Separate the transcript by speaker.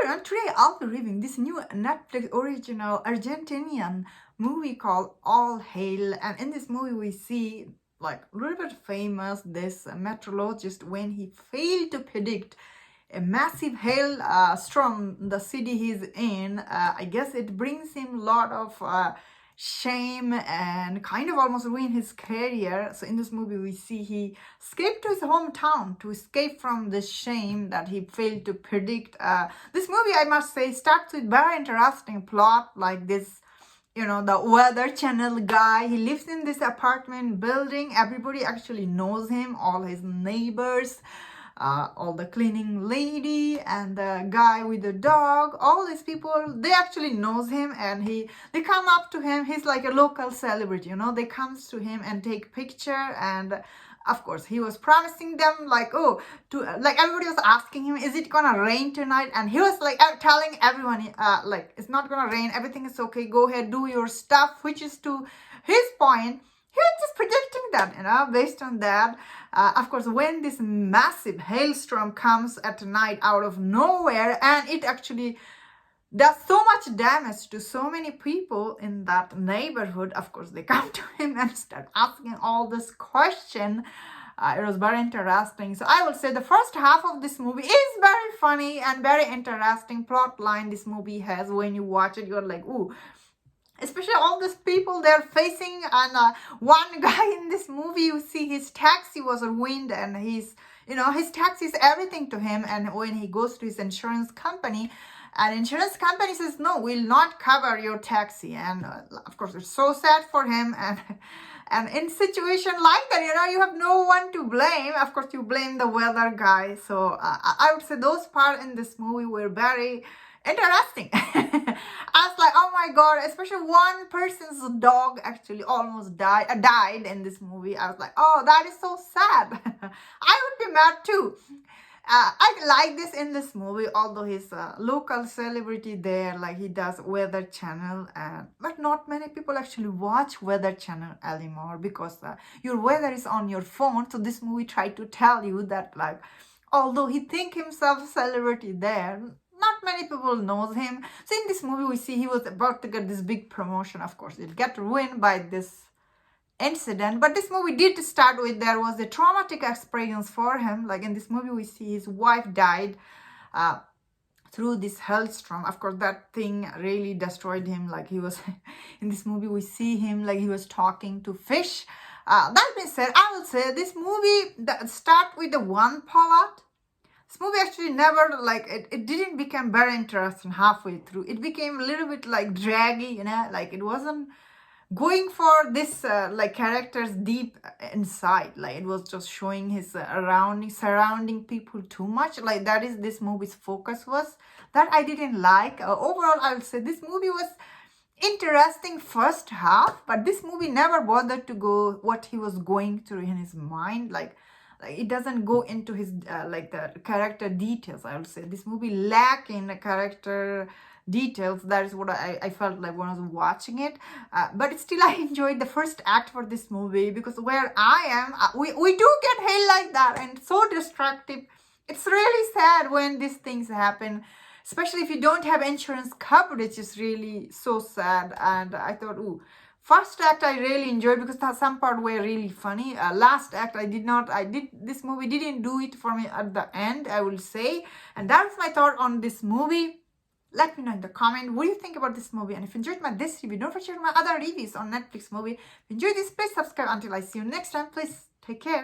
Speaker 1: everyone, today I'll be reviewing this new Netflix original Argentinian movie called All Hail. And in this movie we see like a little bit famous this meteorologist when he failed to predict a massive hail storm the city he's in. I guess it brings him a lot of shame and kind of almost ruin his career. So in this movie we see he escaped to his hometown to escape from the shame that he failed to predict. This movie, I must say, starts with very interesting plot, like this, you know, the weather channel guy. He lives in this apartment building. Everybody actually knows him, all his neighbors, all the cleaning lady and the guy with the dog. All these people, they actually knows him, and they come up to him. He's like a local celebrity, you know. They comes to him and take picture, and of course he was promising them like, oh, to like everybody was asking him, is it gonna rain tonight? And he was like telling everyone like, it's not gonna rain, everything is okay, go ahead, do your stuff, which is to his point. He was just predicting that, you know, based on that. Of course, when this massive hailstorm comes at night out of nowhere, and it actually does so much damage to so many people in that neighborhood, of course, they come to him and start asking all this question. It was very interesting. So I would say the first half of this movie is very funny and very interesting plot line this movie has. When you watch it, you're like, ooh. Especially all these people they're facing, and one guy in this movie, you see his taxi was ruined, and his taxi is everything to him. And when he goes to his insurance company, and insurance company says, no, we'll not cover your taxi. And of course, it's so sad for him. And in situation like that, you know, you have no one to blame. Of course, you blame the weather guy. So I would say those parts in this movie were very interesting. I was like, oh my god, especially one person's dog actually almost died in this movie. I was like, oh, that is so sad. I would be mad too. I like this in this movie, although he's a local celebrity there, like he does Weather Channel, but not many people actually watch Weather Channel anymore, because your weather is on your phone. So this movie tried to tell you that, like, although he think himself a celebrity there, not many people knows him. So in this movie we see he was about to get this big promotion. Of course, it got ruined by this incident, but this movie did start with, there was a traumatic experience for him. Like in this movie we see his wife died through this hailstorm. Of course, that thing really destroyed him. Like he was in this movie we see him like he was talking to fish. That being said, I would say this movie that start with the one plot. This movie actually never, like, it didn't become very interesting halfway through. It became a little bit like draggy, you know, like it wasn't going for this like characters deep inside. Like it was just showing his surrounding people too much. Like that is this movie's focus was. That I didn't like. Overall, I would say this movie was interesting first half, but this movie never bothered to go what he was going through in his mind. Like it doesn't go into his like the character details. I would say this movie lack in the character details. That is what I felt like when I was watching it. But still, I enjoyed the first act for this movie, because where I am, we do get hail like that, and so destructive. It's really sad when these things happen, especially if you don't have insurance coverage. It's really so sad. And I thought, ooh. First act I really enjoyed, because some part were really funny. Last act this movie didn't do it for me at the end, I will say. And that's my thought on this movie. Let me know in the comment what do you think about this movie. And if you enjoyed this review, don't forget to check my other reviews on Netflix movie. If you enjoyed this, please subscribe. Until I see you next time, please take care.